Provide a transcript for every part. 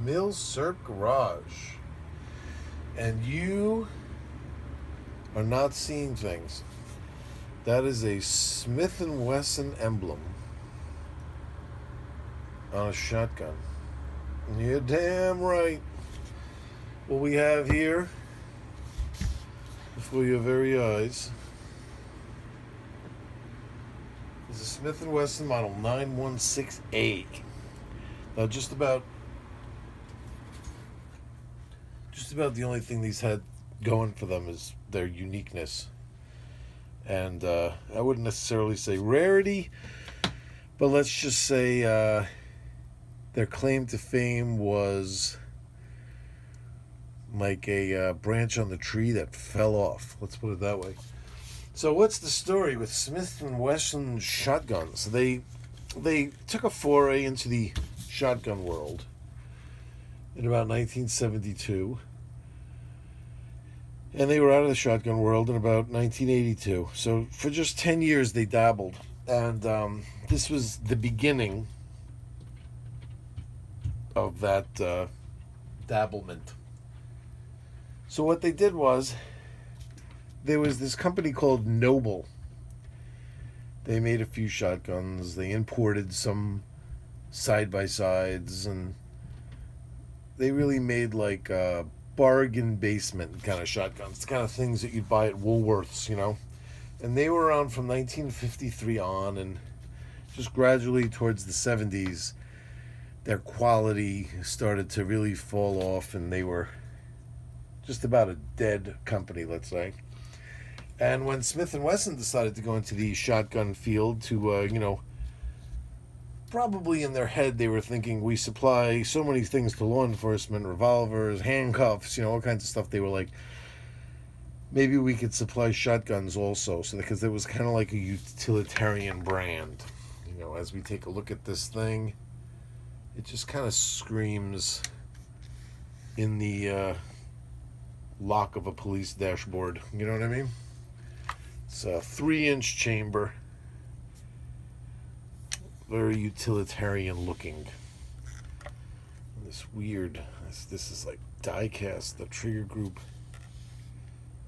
Mill Circ Garage. And you are not seeing things. That is a Smith Wesson emblem on a shotgun. You're damn right. What we have here before your very eyes is a Smith & Wesson Model 916A. Now, just about the only thing these had going for them is their uniqueness. And I wouldn't necessarily say rarity, but let's just say their claim to fame was like a branch on the tree that fell off. Let's put it that way. So what's the story with Smith & Wesson shotguns? They took a foray into the shotgun world in about 1972. And they were out of the shotgun world in about 1982. So for just 10 years they dabbled. And this was the beginning of that dabblement. So what they did was, there was this company called Noble. They made a few shotguns. They imported some side-by-sides. And they really made like bargain basement kind of shotguns, the kind of things that you'd buy at Woolworths, you know. And they were around from 1953 on, and just gradually towards the 70s, their quality started to really fall off, and they were just about a dead company, let's say. And when Smith & Wesson decided to go into the shotgun field to, probably in their head they were thinking, we supply so many things to law enforcement, revolvers, handcuffs, all kinds of stuff. They were like, maybe we could supply shotguns also, so because it was kind of like a utilitarian brand. As we take a look at this thing, it just kind of screams in the lock of a police dashboard. You know what I mean? It's a 3-inch chamber. Very utilitarian looking. This weird, this is like die cast, the trigger group.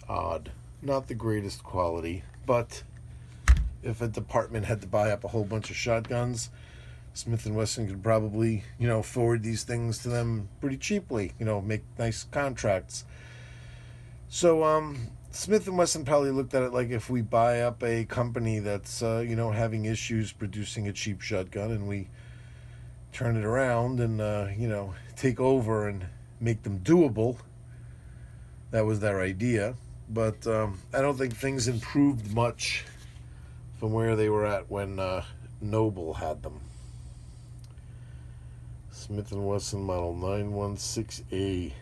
Odd. Not the greatest quality, but if a department had to buy up a whole bunch of shotguns, Smith & Wesson could probably, forward these things to them pretty cheaply, make nice contracts. So, Smith & Wesson probably looked at it like, if we buy up a company that's, having issues producing a cheap shotgun, and we turn it around and, take over and make them doable. That was their idea. But I don't think things improved much from where they were at when Noble had them. Smith & Wesson Model 916A.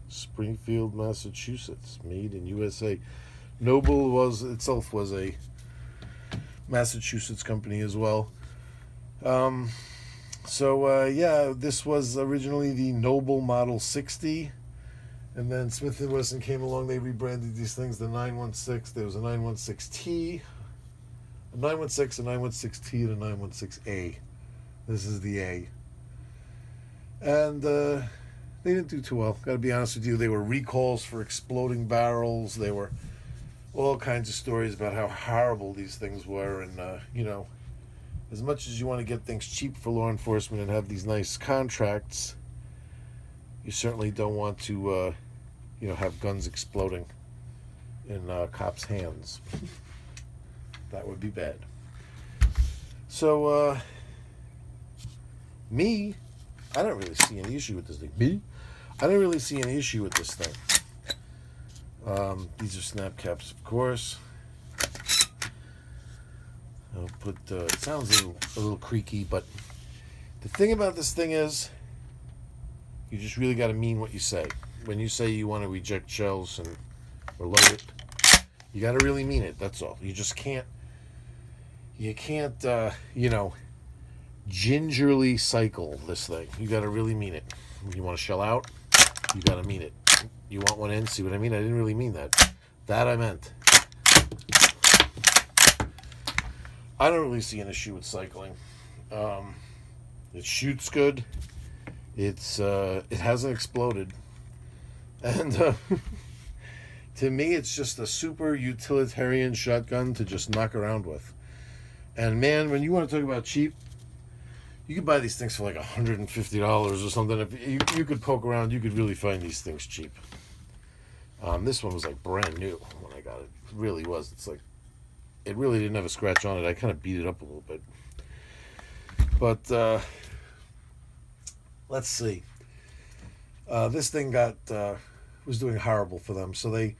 Springfield, Massachusetts, made in USA. Noble was a Massachusetts company as well. This was originally the Noble Model 60, and then Smith & Wesson came along. They rebranded these things the 916. There was a 916T, a 916, a 916T, and a 916A. This is the A. And they didn't do too well. Got to be honest with you. They were recalls for exploding barrels. They were all kinds of stories about how horrible these things were. And, as much as you want to get things cheap for law enforcement and have these nice contracts, you certainly don't want to, have guns exploding in cops' hands. That would be bad. So, I don't really see any issue with this thing. I don't really see any issue with this thing. These are snap caps, of course. I'll put. It sounds a little creaky, but the thing about this thing is, you just really got to mean what you say. When you say you want to reject shells or load it, you got to really mean it. That's all. You just can't. You can't. Gingerly cycle this thing. You got to really mean it. You want to shell out, you got to mean it. You want one in, see what I mean? I didn't really mean that. That I meant. I don't really see an issue with cycling. It shoots good. It hasn't exploded, and to me, it's just a super utilitarian shotgun to just knock around with. And man, when you want to talk about cheap, you could buy these things for like $150 or something. If you could poke around, you could really find these things cheap. This one was like brand new when I got it. It really was. It's like, it really didn't have a scratch on it. I kind of beat it up a little bit. But let's see. This thing was doing horrible for them. So they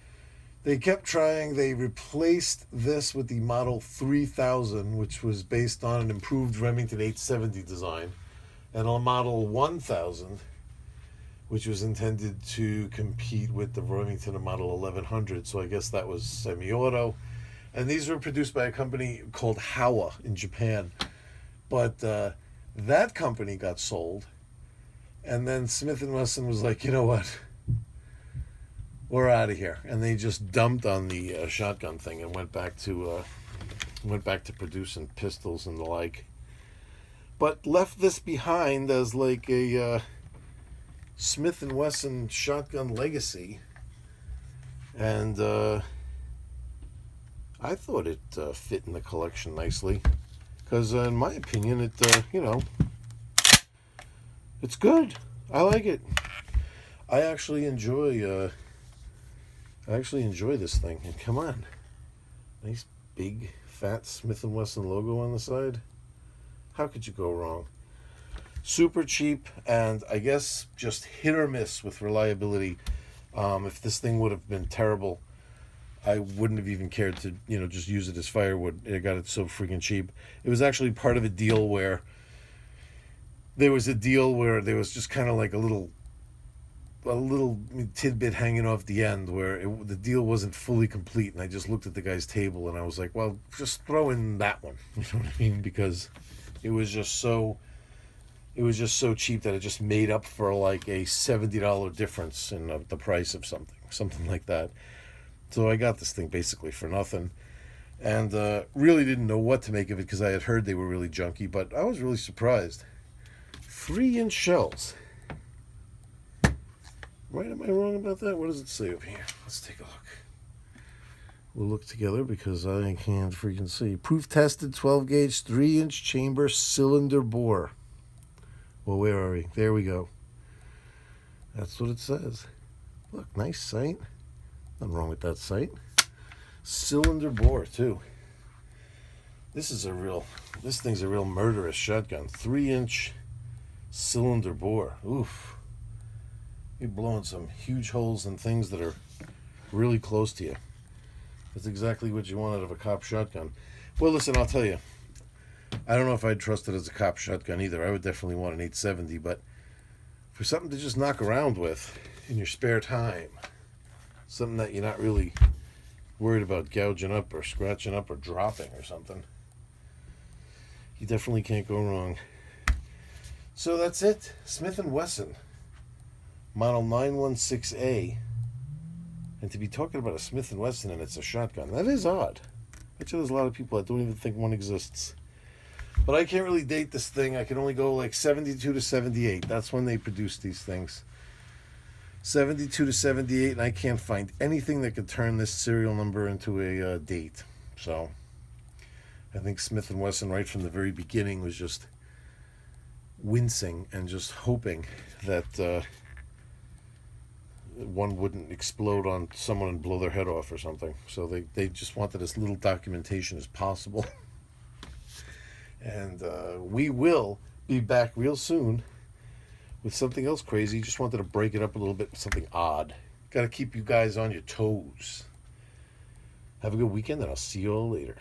kept trying. They replaced this with the Model 3000, which was based on an improved Remington 870 design, and a Model 1000, which was intended to compete with the Remington Model 1100. So I guess that was semi-auto. And these were produced by a company called Howa in Japan. But that company got sold. And then Smith Wesson was like, you know what? We're out of here. And they just dumped on the shotgun thing and went back to producing pistols and the like. But left this behind as like a Smith & Wesson shotgun legacy. And I thought it fit in the collection nicely. Because in my opinion, it's good. I like it. I actually enjoy this thing. And come on, nice big fat Smith & Wesson logo on the side. How could you go wrong? Super cheap, and I guess just hit or miss with reliability. If this thing would have been terrible, I wouldn't have even cared to just use it as firewood. I got it so freaking cheap. It was actually part of a deal where there was just kind of like a little tidbit hanging off the end where the deal wasn't fully complete, and I just looked at the guy's table and I was like, well, just throw in that one. You know what I mean? Because it was just so cheap that it just made up for like a $70 difference in the price of something like that. So I got this thing basically for nothing, and really didn't know what to make of it because I had heard they were really junky, but I was really surprised. 3-inch shells. Right, am I wrong about that? What does it say over here? Let's take a look. We'll look together because I can't freaking see. Proof tested 12 gauge 3-inch chamber cylinder bore. Well, where are we? There we go. That's what it says. Look, nice sight. Nothing wrong with that sight. Cylinder bore too. This thing's a real murderous shotgun. 3-inch cylinder bore. Oof. You're blowing some huge holes in things that are really close to you. That's exactly what you want out of a cop shotgun. Well, listen, I'll tell you. I don't know if I'd trust it as a cop shotgun either. I would definitely want an 870, but for something to just knock around with in your spare time, something that you're not really worried about gouging up or scratching up or dropping or something, you definitely can't go wrong. So that's it. Smith & Wesson. Model 916A. And to be talking about a Smith & Wesson and it's a shotgun, that is odd. I bet you there's a lot of people that don't even think one exists. But I can't really date this thing. I can only go like 72 to 78. That's when they produced these things. 72 to 78, and I can't find anything that could turn this serial number into a date. So I think Smith & Wesson right from the very beginning was just wincing and just hoping that one wouldn't explode on someone and blow their head off or something. So they just wanted as little documentation as possible. And we will be back real soon with something else crazy. Just wanted to break it up a little bit with something odd. Got to keep you guys on your toes. Have a good weekend, and I'll see you all later.